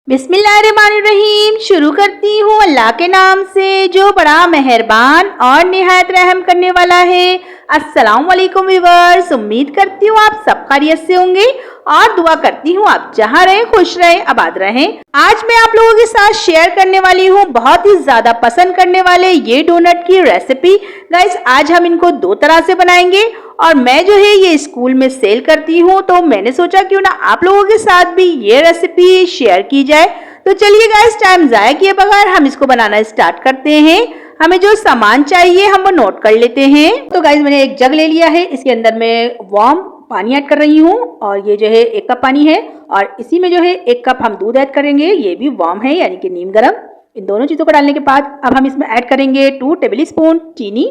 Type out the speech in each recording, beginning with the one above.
बिस्मिल्लाहिर्रहमानिर्रहीम। शुरू करती हूँ अल्लाह के नाम से जो बड़ा मेहरबान और निहायत रहम करने वाला है। अस्सलाम वालेकुम व्यूअर्स, उम्मीद करती हूँ आप सब खैरियत से होंगे और दुआ करती हूँ आप जहाँ रहें खुश रहें आबाद रहें। आज मैं आप लोगों के साथ शेयर करने वाली हूँ बहुत ही ज्यादा पसंद करने वाले ये डोनट की रेसिपी। गाइस आज हम इनको दो तरह से बनाएंगे और मैं जो है ये स्कूल में सेल करती हूँ, तो मैंने सोचा क्यों ना आप लोगों के साथ भी ये रेसिपी शेयर की जाए। तो चलिए गाइस टाइम जाया किए बगैर हम इसको बनाना स्टार्ट करते हैं। हमें जो सामान चाहिए हम वो नोट कर लेते हैं। तो गाइस मैंने एक जग ले लिया है, इसके अंदर मैं वार्म पानी ऐड कर रही हूँ और ये जो है 1 कप पानी है और इसी में जो है 1 कप हम दूध ऐड करेंगे, ये भी वार्म है यानी कि नीम गर्म। इन दोनों चीजों को डालने के बाद अब हम इसमें ऐड करेंगे 2 टेबल स्पून चीनी।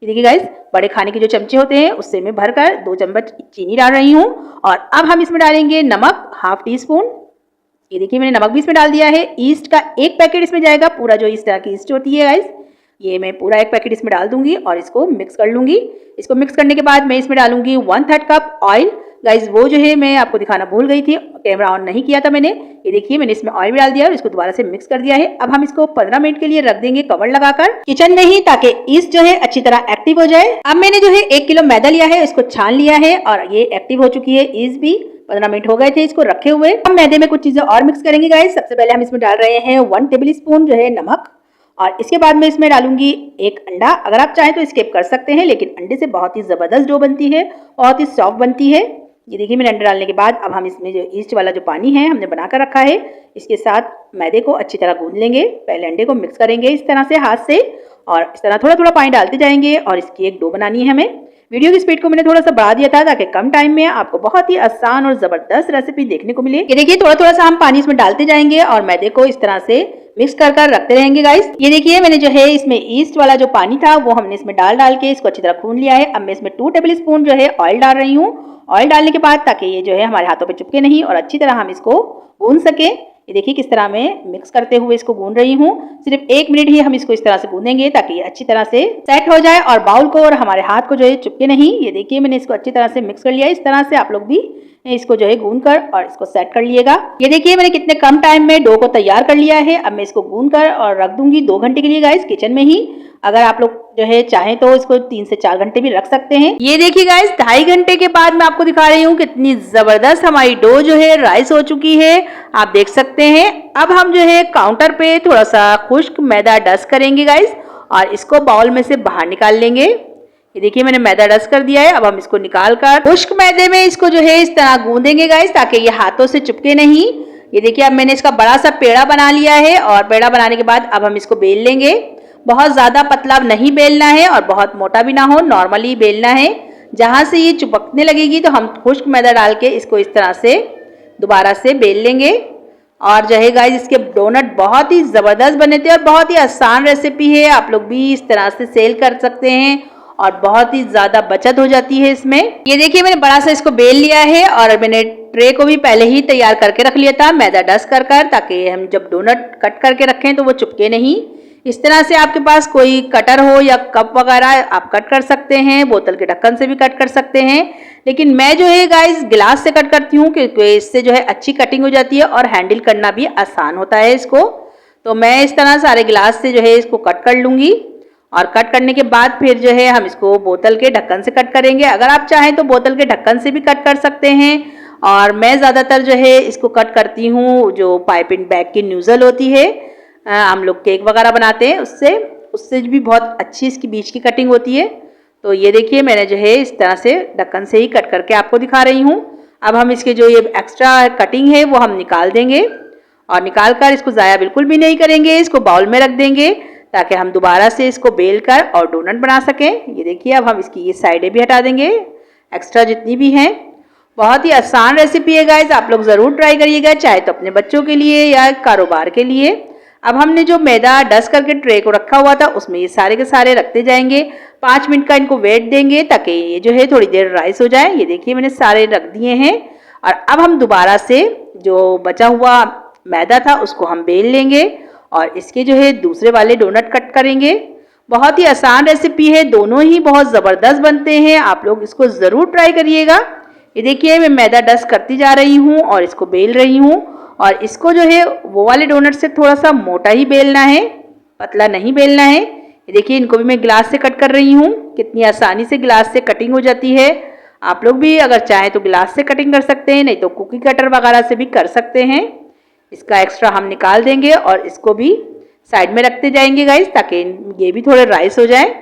ये देखिए गाइस बड़े खाने के जो चमचे होते हैं उससे मैं भरकर 2 चम्मच चीनी डाल रही हूँ और अब हम इसमें डालेंगे नमक ½ टी स्पून। ये देखिए मैंने नमक भी इसमें डाल दिया है। ईस्ट का 1 पैकेट इसमें जाएगा, पूरा जो इस तरह की ईस्ट होती है गाइस, ये मैं पूरा 1 पैकेट इसमें डाल दूंगी और इसको मिक्स कर लूंगी। इसको मिक्स करने के बाद मैं इसमें डालूंगी 1/3 कप ऑयल। गाइस वो जो है मैं आपको दिखाना भूल गई थी, कैमरा ऑन नहीं किया था मैंने। ये देखिए मैंने इसमें ऑयल भी डाल दिया और इसको दोबारा से मिक्स कर दिया है। अब हम इसको 15 मिनट के लिए रख देंगे कवर लगाकर किचन में ही, ताकि ईस्ट जो है अच्छी तरह एक्टिव हो जाए। अब मैंने जो है 1 किलो मैदा लिया है, इसको छान लिया है और ये एक्टिव हो चुकी है ईस्ट भी। 15 मिनट हो गए थे इसको रखे हुए। हम मैदे में कुछ चीजें और मिक्स करेंगे गाइस। सबसे पहले हम इसमें डाल रहे हैं 1 टेबल स्पून जो है नमक और इसके बाद में इसमें डालूंगी 1 अंडा। अगर आप चाहें तो स्किप कर सकते हैं, लेकिन अंडे से बहुत ही जबरदस्त डो बनती है, बहुत ही सॉफ्ट बनती है। ये देखिए मैंने अंडा डालने के बाद अब हम इसमें जो ईस्ट वाला जो पानी है हमने बनाकर रखा है, इसके साथ मैदे को अच्छी तरह गूंद लेंगे। पहले अंडे को मिक्स करेंगे इस तरह से हाथ से और इस तरह थोड़ा थोड़ा पानी डालते जाएंगे और इसकी एक डो बनानी है हमें। वीडियो की स्पीड को मैंने थोड़ा सा बढ़ा दिया था ताकि कम टाइम में आपको बहुत ही आसान और जबरदस्त रेसिपी देखने को मिले। ये देखिए थोड़ा थोड़ा सा हम पानी इसमें डालते जाएंगे और मैदे को इस तरह से मिक्स कर रखते रहेंगे गाइस। ये देखिए मैंने जो है इसमें ईस्ट वाला जो पानी था वो हमने इसमें डाल के इसको अच्छी तरह गूंद लिया है। अब मैं इसमें 2 टेबल स्पून जो है ऑयल डाल रही हूँ। ऑयल डालने के बाद ताकि ये जो है हमारे हाथों पे चिपके नहीं और अच्छी तरह हम इसको गूंद सके। ये देखिए किस तरह मैं मिक्स करते हुए इसको गूंद रही हूँ। सिर्फ 1 मिनट ही हम इसको इस तरह से गूंदेंगे ताकि ये अच्छी तरह से सेट हो जाए और बाउल को और हमारे हाथ को जो है चिपके नहीं। ये देखिए मैंने इसको अच्छी तरह से मिक्स कर लिया। इस तरह से आप लोग भी इसको जो है गूंद कर और इसको सेट कर लिएगा। ये देखिए मैंने कितने कम टाइम में डो को तैयार कर लिया है। अब मैं इसको गूंद कर और रख दूंगी 2 घंटे के लिए गाइस किचन में ही। अगर आप लोग जो है चाहें तो इसको 3 से 4 घंटे भी रख सकते हैं। ये देखिए गाइस 2.5 घंटे के बाद मैं आपको दिखा रही हूँ कितनी जबरदस्त हमारी डो जो है राइस हो चुकी है, आप देख सकते हैं। अब हम जो है काउंटर पे थोड़ा सा खुश्क मैदा डस्ट करेंगे गाइस और इसको बाउल में से बाहर निकाल लेंगे। ये देखिए मैंने मैदा डस्ट कर दिया है। अब हम इसको निकाल कर खुश्क मैदे में इसको जो है इस तरह गूंदेंगे गाइस ताकि ये हाथों से चिपके नहीं। ये देखिए अब मैंने इसका बड़ा सा पेड़ा बना लिया है और पेड़ा बनाने के बाद अब हम इसको बेल लेंगे। बहुत ज्यादा पतला नहीं बेलना है और बहुत मोटा भी ना हो, नॉर्मली बेलना है। जहां से ये चिपकने लगेगी तो हम खुश्क मैदा डाल के इसको इस तरह से दोबारा से बेल लेंगे। और जो है गाइस इसके डोनट बहुत ही जबरदस्त बने थे और बहुत ही आसान रेसिपी है, आप लोग भी इस तरह से सेल कर सकते हैं और बहुत ही ज्यादा बचत हो जाती है इसमें। ये देखिए मैंने बड़ा सा इसको बेल लिया है और मैंने ट्रे को भी पहले ही तैयार करके रख लिया था मैदा डस्ट कर ताकि हम जब डोनट कट करके रखें तो वो चिपके नहीं। इस तरह से आपके पास कोई कटर हो या कप वगैरह आप कट कर सकते हैं, बोतल के ढक्कन से भी कट कर सकते हैं, लेकिन मैं जो है गाइस गिलास से कट करती हूँ क्योंकि इससे जो है अच्छी कटिंग हो जाती है और हैंडल करना भी आसान होता है इसको। तो मैं इस तरह सारे गिलास से जो है इसको कट कर लूंगी और कट करने के बाद फिर जो है हम इसको बोतल के ढक्कन से कट करेंगे। अगर आप चाहें तो बोतल के ढक्कन से भी कट कर सकते हैं और मैं ज़्यादातर जो है इसको कट करती हूँ जो पाइपिंग बैग की न्यूज़ल होती है, हम लोग केक वगैरह बनाते हैं उससे भी बहुत अच्छी इसकी बीच की कटिंग होती है। तो ये देखिए मैंने जो है इस तरह से ढक्कन से ही कट करके आपको दिखा रही हूँ। अब हम इसके जो ये एक्स्ट्रा कटिंग है वो हम निकाल देंगे और निकाल कर इसको ज़ाया बिल्कुल भी नहीं करेंगे, इसको बाउल में रख देंगे ताकि हम दोबारा से इसको बेल कर और डोनट बना सकें। ये देखिए अब हम इसकी ये साइडें भी हटा देंगे एक्स्ट्रा जितनी भी हैं। बहुत ही आसान रेसिपी है गाइस, आप लोग ज़रूर ट्राई करिएगा, चाहे तो अपने बच्चों के लिए या कारोबार के लिए। अब हमने जो मैदा डस्ट करके ट्रे को रखा हुआ था उसमें ये सारे के सारे रखते जाएंगे। 5 मिनट का इनको वेट देंगे ताकि ये जो है थोड़ी देर राइस हो जाए। ये देखिए मैंने सारे रख दिए हैं और अब हम दोबारा से जो बचा हुआ मैदा था उसको हम बेल लेंगे और इसके जो है दूसरे वाले डोनट कट करेंगे। बहुत ही आसान रेसिपी है, दोनों ही बहुत ज़बरदस्त बनते हैं, आप लोग इसको ज़रूर ट्राई करिएगा। ये देखिए मैं मैदा डस्ट करती जा रही हूँ और इसको बेल रही हूँ और इसको जो है वो वाले डोनट से थोड़ा सा मोटा ही बेलना है, पतला नहीं बेलना है। ये देखिए इनको भी मैं गिलास से कट कर रही हूँ। कितनी आसानी से गिलास से कटिंग हो जाती है। आप लोग भी अगर चाहें तो गिलास से कटिंग कर सकते हैं, नहीं तो कुकी कटर वगैरह से भी कर सकते हैं। इसका एक्स्ट्रा हम निकाल देंगे और इसको भी साइड में रखते जाएंगे गाइस, ताकि ये भी थोड़े राइस हो जाए।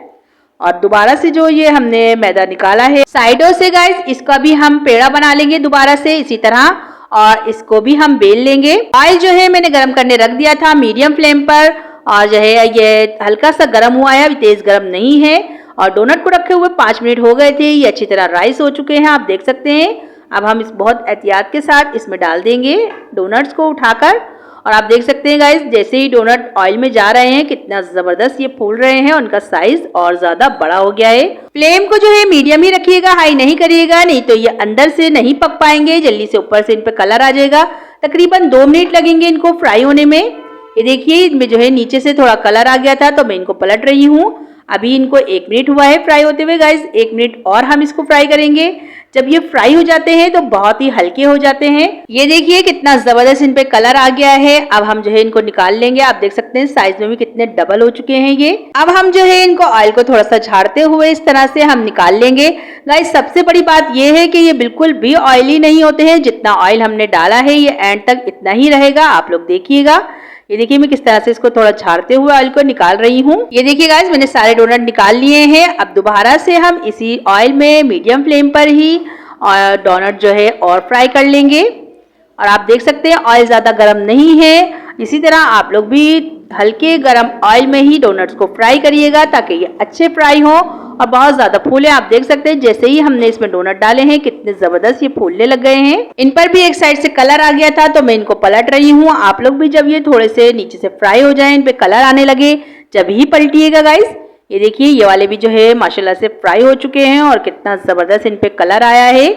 और दोबारा से जो ये हमने मैदा निकाला है साइडों से गाइस, इसका भी हम पेड़ा बना लेंगे दोबारा से इसी तरह, और इसको भी हम बेल लेंगे। ऑयल जो है मैंने गरम करने रख दिया था मीडियम फ्लेम पर, और जो है ये हल्का सा गरम हुआ है, अभी तेज गरम नहीं है। और डोनट को रखे हुए 5 मिनट हो गए थे, ये अच्छी तरह राइस हो चुके हैं, आप देख सकते हैं। अब हम इस बहुत एहतियात के साथ इसमें डाल देंगे डोनट्स को उठाकर। और आप देख सकते हैं गाइस, जैसे ही डोनट ऑयल में जा रहे हैं कितना जबरदस्त ये फूल रहे हैं, उनका साइज और ज्यादा बड़ा हो गया है। फ्लेम को जो है मीडियम ही रखिएगा, हाई नहीं करिएगा, नहीं तो ये अंदर से नहीं पक पाएंगे जल्दी से, ऊपर से इन पे कलर आ जाएगा। तकरीबन 2 मिनट लगेंगे इनको फ्राई होने में। ये देखिए इनमें जो है नीचे से थोड़ा कलर आ गया था, तो मैं इनको पलट रही हूँ। अभी इनको 1 मिनट हुआ है फ्राई होते हुए गाइस, 1 मिनट और हम इसको फ्राई करेंगे। जब ये फ्राई हो जाते हैं तो बहुत ही हल्के हो जाते हैं। ये देखिए कितना जबरदस्त इन पे कलर आ गया है। अब हम जो है इनको निकाल लेंगे। आप देख सकते हैं साइज में भी कितने डबल हो चुके हैं ये। अब हम जो है इनको ऑयल को थोड़ा सा झाड़ते हुए इस तरह से हम निकाल लेंगे। गाइस सबसे बड़ी बात ये है कि ये बिल्कुल भी ऑयली नहीं होते हैं। जितना ऑयल हमने डाला है ये एंड तक इतना ही रहेगा, आप लोग देखिएगा। ये देखिए मैं किस तरह से इसको थोड़ा झाड़ते हुए ऑयल को निकाल रही हूँ। ये देखिए गाइस मैंने सारे डोनट निकाल लिए हैं। अब दोबारा से हम इसी ऑयल में मीडियम फ्लेम पर ही और डोनट जो है और फ्राई कर लेंगे। और आप देख सकते हैं ऑयल ज़्यादा गर्म नहीं है। इसी तरह आप लोग भी हल्के गरम ऑयल में ही डोनट्स को फ्राई करिएगा, ताकि ये अच्छे फ्राई हो और बहुत ज़्यादा फूले। आप देख सकते हैं जैसे ही हमने इसमें डोनट डाले हैं कितने ज़बरदस्त ये फूलने लग गए हैं। इन पर भी एक साइड से कलर आ गया था, तो मैं इनको पलट रही हूँ। आप लोग भी जब ये थोड़े से नीचे से फ्राई हो जाए, इन पे कलर आने लगे, जब ही पलटिएगा गाइस। ये देखिए ये वाले भी जो है माशाल्लाह से फ्राई हो चुके हैं और कितना ज़बरदस्त इन पे कलर आया है।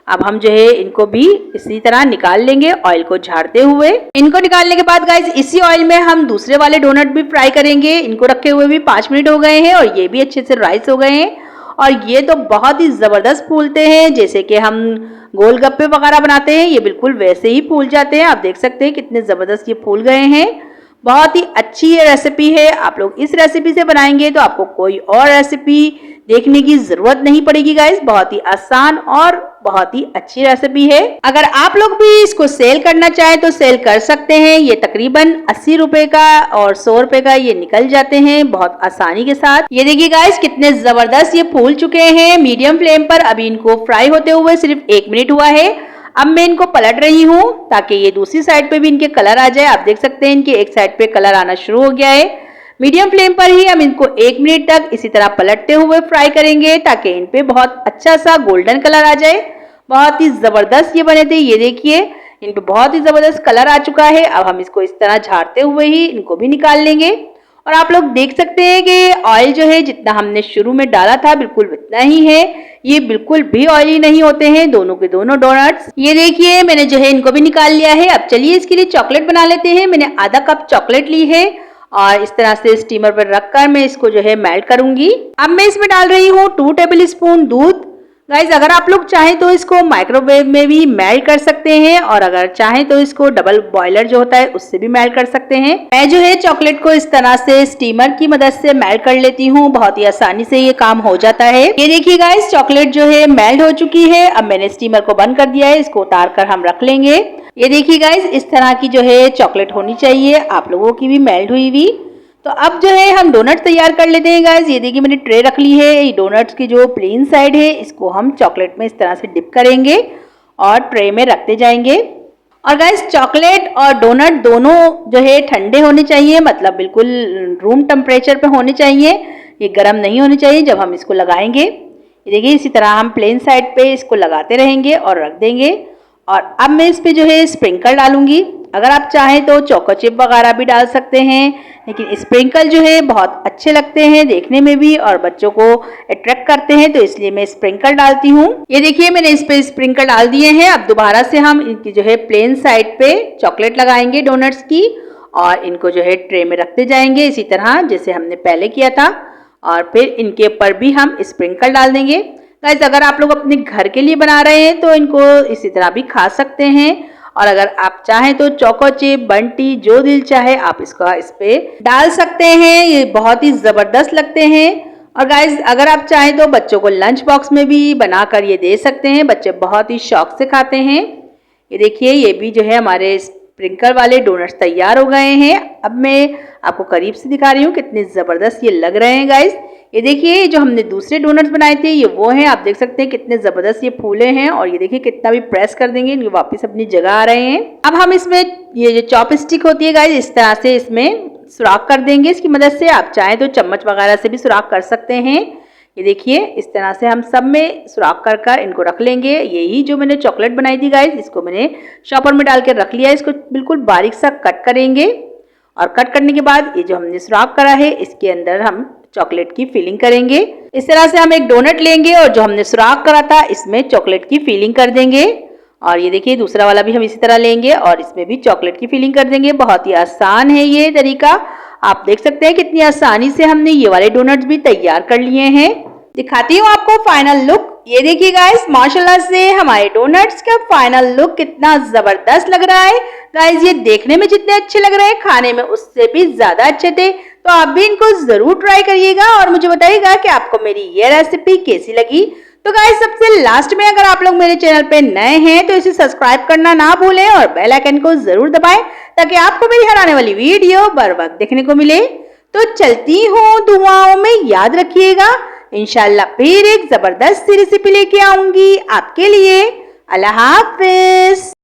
अब हम जो है इनको भी इसी तरह निकाल लेंगे ऑयल को झाड़ते हुए। इनको निकालने के बाद गाइस इसी ऑयल में हम दूसरे वाले डोनट भी फ्राई करेंगे। इनको रखे हुए भी 5 मिनट हो गए हैं और ये भी अच्छे से राइस हो गए हैं। और ये तो बहुत ही जबरदस्त फूलते हैं, जैसे कि हम गोलगप्पे वगैरह बनाते हैं, ये बिल्कुल वैसे ही फूल जाते हैं। आप देख सकते हैं कितने जबरदस्त ये फूल गए हैं। बहुत ही अच्छी ये रेसिपी है। आप लोग इस रेसिपी से बनाएंगे तो आपको कोई और रेसिपी देखने की जरूरत नहीं पड़ेगी गाइस। बहुत ही आसान और बहुत ही अच्छी रेसिपी है। अगर आप लोग भी इसको सेल करना चाहें तो सेल कर सकते हैं। ये तकरीबन 80 रुपए का और 100 रुपए का ये निकल जाते हैं बहुत आसानी के साथ। ये देखिए गाइस कितने जबरदस्त ये फूल चुके हैं मीडियम फ्लेम पर। अभी इनको फ्राई होते हुए सिर्फ 1 मिनट हुआ है। अब मैं इनको पलट रही हूँ ताकि ये दूसरी साइड पे भी इनके कलर आ जाए। आप देख सकते हैं इनके एक साइड पे कलर आना शुरू हो गया है। मीडियम फ्लेम पर ही हम इनको 1 मिनट तक इसी तरह पलटते हुए फ्राई करेंगे, ताकि इन पे बहुत अच्छा सा गोल्डन कलर आ जाए। बहुत ही जबरदस्त ये बने थे। ये देखिए इन पे बहुत ही जबरदस्त कलर आ चुका है। अब हम इसको इस तरह झाड़ते हुए ही इनको भी निकाल लेंगे। और आप लोग देख सकते हैं कि ऑयल जो है जितना हमने शुरू में डाला था बिल्कुल उतना ही है। ये बिल्कुल भी ऑयली नहीं होते हैं दोनों के दोनों डोनट्स। ये देखिए मैंने जो है इनको भी निकाल लिया है। अब चलिए इसके लिए चॉकलेट बना लेते हैं। मैंने आधा कप चॉकलेट ली है और इस तरह से स्टीमर पर रखकर मैं इसको जो है मेल्ट करूंगी। अब मैं इसमें डाल रही हूँ 2 टेबल स्पून दूध। गाइज अगर आप लोग चाहें तो इसको माइक्रोवेव में भी मेल्ट कर सकते हैं, और अगर चाहें तो इसको डबल बॉयलर जो होता है उससे भी मेल्ट कर सकते हैं। मैं जो है चॉकलेट को इस तरह से स्टीमर की मदद से मेल्ट कर लेती हूँ। बहुत ही आसानी से ये काम हो जाता है। ये देखिए गाइज चॉकलेट जो है मेल्ट हो चुकी है। अब मैंने स्टीमर को बंद कर दिया है, इसको उतार कर हम रख लेंगे। ये देखिए गाइज इस तरह की जो है चॉकलेट होनी चाहिए, आप लोगों की भी मेल्ट हुई हुई। तो अब जो है हम डोनट तैयार कर लेते हैं गाइस। ये देखिए मैंने ट्रे रख ली है। ये डोनट्स की जो प्लेन साइड है इसको हम चॉकलेट में इस तरह से डिप करेंगे और ट्रे में रखते जाएंगे। और गाइस चॉकलेट और डोनट दोनों जो है ठंडे होने चाहिए, मतलब बिल्कुल रूम टेम्परेचर पे होने चाहिए। ये गर्म नहीं होने चाहिए जब हम इसको लगाएंगे। ये देखिए इसी तरह हम प्लेन साइड पे इसको लगाते रहेंगे और रख देंगे। और अब मैं इस पे जो है स्प्रिंकल डालूंगी। अगर आप चाहें तो चोको चिप वगैरह भी डाल सकते हैं, लेकिन स्प्रिंकल जो है बहुत अच्छे लगते हैं देखने में भी और बच्चों को अट्रैक्ट करते हैं, तो इसलिए मैं स्प्रिंकल डालती हूँ। ये देखिए मैंने इस पे स्प्रिंकल डाल दिए हैं। अब दोबारा से हम इनकी जो है प्लेन साइड पे चॉकलेट लगाएंगे डोनट्स की और इनको जो है ट्रे में रखते जाएंगे इसी तरह जैसे हमने पहले किया था। और फिर इनके ऊपर भी हम स्प्रिंकल डाल देंगे। गाइस अगर आप लोग अपने घर के लिए बना रहे हैं तो इनको इसी तरह भी खा सकते हैं। और अगर आप चाहें तो चोको चिप, बंटी, जो दिल चाहे आप इसका इस पे डाल सकते हैं। ये बहुत ही जबरदस्त लगते हैं। और गाइज अगर आप चाहें तो बच्चों को लंच बॉक्स में भी बनाकर ये दे सकते हैं, बच्चे बहुत ही शौक से खाते हैं। ये देखिए ये भी जो है हमारे स्प्रिंकल वाले डोनट्स तैयार हो गए हैं। अब मैं आपको करीब से दिखा रही हूँ कितने ज़बरदस्त ये लग रहे हैं गाइस। ये देखिए जो हमने दूसरे डोनट्स बनाए थे ये वो हैं, आप देख सकते हैं कितने ज़बरदस्त ये फूले हैं। और ये देखिए कितना भी प्रेस कर देंगे ये वापस अपनी जगह आ रहे हैं। अब हम इसमें ये जो चॉपस्टिक होती है गाइस इस तरह से इसमें सुराख कर देंगे इसकी मदद से। आप चाहें तो चम्मच वगैरह से भी सुराख कर सकते हैं। ये देखिए इस तरह से हम सब में सुराख कर कर इनको रख लेंगे। यही जो मैंने चॉकलेट बनाई थी गाइस इसको मैंने शॉपर में डाल के रख लिया। इसको बिल्कुल बारीक सा कट करेंगे और कट करने के बाद ये जो हमने सुराख करा है इसके अंदर हम चॉकलेट की फिलिंग करेंगे। इस तरह से हम एक डोनट लेंगे और जो हमने सुराख करा था इसमें चॉकलेट की फिलिंग कर देंगे। और ये देखिए दूसरा वाला भी हम इसी तरह लेंगे और इसमें भी चॉकलेट की फिलिंग कर देंगे। बहुत ही आसान है ये तरीका। आप देख सकते हैं कितनी आसानी से हमने ये वाले डोनट्स भी तैयार कर लिए हैं। दिखाती हूँ आपको फाइनल लुक। ये देखिए गाइस माशाल्लाह से हमारे डोनट्स का फाइनल लुक कितना जबरदस्त लग रहा है। गाइस ये देखने में जितने अच्छे लग रहे हैं खाने में उससे भी ज्यादा अच्छे थे। तो आप भी इनको जरूर ट्राई करिएगा और मुझे बताइएगा कि आपको मेरी ये रेसिपी कैसी लगी। तो गाइस सबसे लास्ट में अगर आप लोग मेरे चैनल पे नए हैं तो इसे सब्सक्राइब करना ना भूलें और बेल आइकन को जरूर दबाएं ताकि आपको मेरी हर आने वाली वीडियो बर वक्त देखने को मिले। तो चलती हूँ दुआओं में, याद रखिएगा इंशाल्लाह फिर एक जबरदस्त सी रेसिपी लेके आऊंगी आपके लिए। अल्लाह हाफिज।